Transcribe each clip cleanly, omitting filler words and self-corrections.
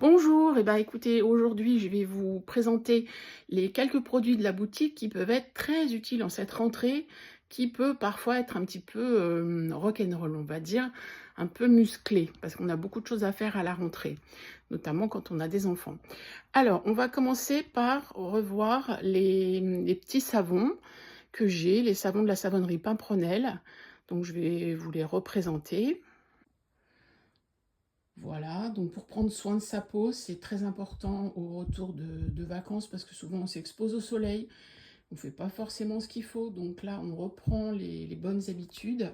Bonjour, et ben écoutez, aujourd'hui je vais vous présenter les quelques produits de la boutique qui peuvent être très utiles en cette rentrée, qui peut parfois être un petit peu rock'n'roll, on va dire, un peu musclé, parce qu'on a beaucoup de choses à faire à la rentrée, notamment quand on a des enfants. Alors, on va commencer par revoir les petits savons que j'ai, les savons de la savonnerie Pimpronel. Donc je vais vous les représenter. Voilà, donc pour prendre soin de sa peau, c'est très important au retour de vacances parce que souvent on s'expose au soleil, on ne fait pas forcément ce qu'il faut, donc là on reprend les bonnes habitudes.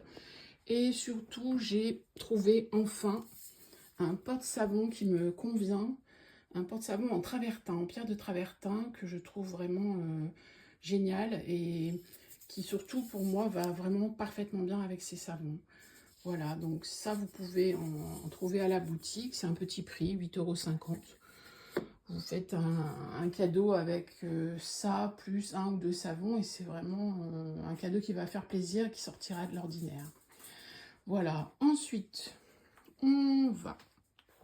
Et surtout, j'ai trouvé enfin un porte-savon qui me convient, un porte-savon en travertin, en pierre de travertin, que je trouve vraiment génial et qui surtout pour moi va vraiment parfaitement bien avec ces savons. Voilà, donc ça, vous pouvez en trouver à la boutique. C'est un petit prix, 8,50 €. Vous faites un cadeau avec ça, plus un ou deux savons. Et c'est vraiment un cadeau qui va faire plaisir et qui sortira de l'ordinaire. Voilà, ensuite, on va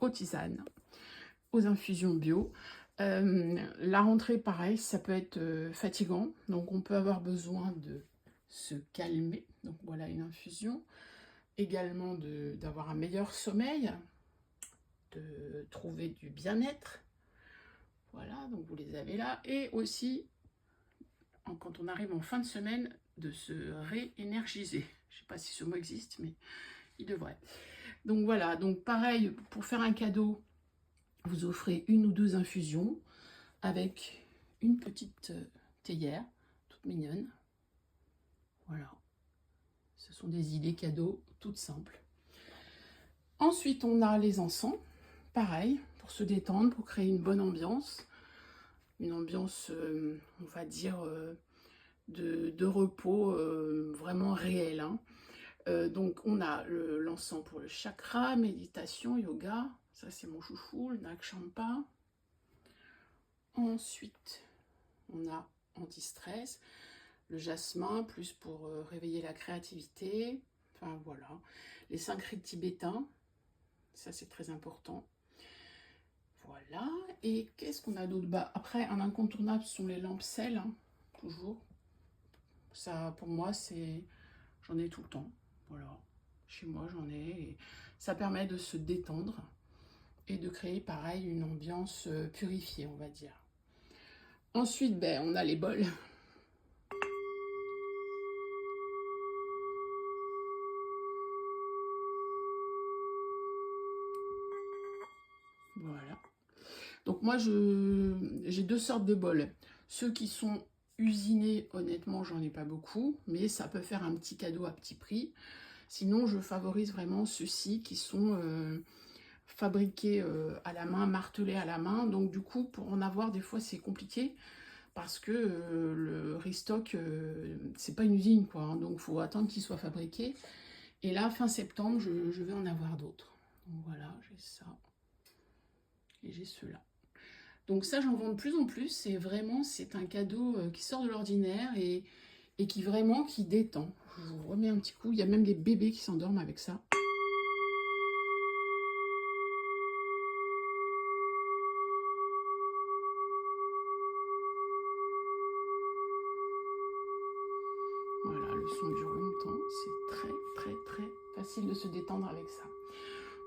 aux tisanes, aux infusions bio. La rentrée, pareil, ça peut être fatigant. Donc, on peut avoir besoin de se calmer. Donc, voilà une infusion. Également d'avoir un meilleur sommeil, de trouver du bien-être. Voilà, donc vous les avez là. Et aussi, quand on arrive en fin de semaine, de se réénergiser. Je ne sais pas si ce mot existe, mais il devrait. Donc voilà, donc pareil, pour faire un cadeau, vous offrez une ou deux infusions avec une petite théière, toute mignonne. Voilà, ce sont des idées cadeaux toutes simples. Ensuite, on a les encens. Pareil, pour se détendre, pour créer une bonne ambiance. Une ambiance, on va dire, de repos vraiment réel. Hein. Donc, on a l'encens pour le chakra, méditation, yoga. Ça, c'est mon chouchou, le Nag Champa. Ensuite, on a anti-stress, le jasmin, plus pour réveiller la créativité. Enfin, voilà. Les 5 rites tibétains. Ça, c'est très important. Voilà, et qu'est-ce qu'on a d'autre? Bah, après, un incontournable, ce sont les lampes sel, hein, toujours. Ça, pour moi, j'en ai tout le temps. Voilà, chez moi, j'en ai. Et ça permet de se détendre et de créer, pareil, une ambiance purifiée, on va dire. Ensuite, ben, on a les bols. Voilà. Donc moi, j'ai deux sortes de bols. Ceux qui sont usinés, honnêtement, j'en ai pas beaucoup, mais ça peut faire un petit cadeau à petit prix. Sinon, je favorise vraiment ceux-ci qui sont fabriqués à la main, martelés à la main. Donc du coup, pour en avoir, des fois, c'est compliqué parce que le restock, c'est pas une usine, quoi. Hein, donc il faut attendre qu'il soit fabriqué. Et là, fin septembre, je vais en avoir d'autres. Donc voilà, j'ai ça. Et j'ai ceux-là. Donc ça, j'en vends de plus en plus. C'est vraiment, c'est un cadeau qui sort de l'ordinaire et qui vraiment, qui détend. Je vous remets un petit coup. Il y a même des bébés qui s'endorment avec ça. Voilà, le son dure longtemps. C'est très facile de se détendre avec ça.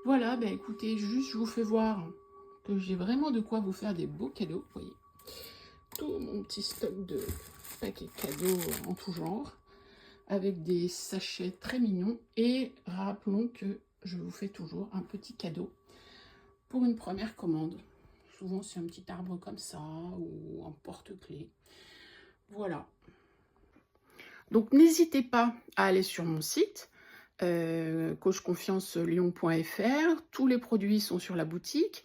Voilà, ben écoutez, juste je vous fais voir que j'ai vraiment de quoi vous faire des beaux cadeaux. Vous voyez, tout mon petit stock de paquets cadeaux en tout genre, avec des sachets très mignons. Et rappelons que je vous fais toujours un petit cadeau pour une première commande. Souvent, c'est un petit arbre comme ça ou un porte-clés. Voilà. Donc, n'hésitez pas à aller sur mon site, coachconfiancelyon.fr. Tous les produits sont sur la boutique.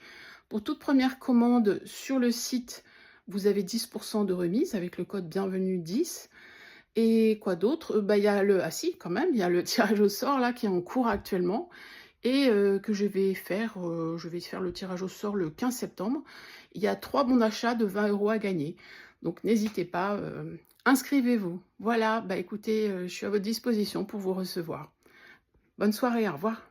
Pour toute première commande sur le site, vous avez 10% de remise avec le code bienvenue 10. Et quoi d'autre? Bah, il y a ah si, quand même, il y a le tirage au sort là qui est en cours actuellement et que je vais faire le tirage au sort le 15 septembre. Il y a 3 bons d'achat de 20 € à gagner. Donc n'hésitez pas, inscrivez-vous. Voilà, bah écoutez, je suis à votre disposition pour vous recevoir. Bonne soirée, au revoir.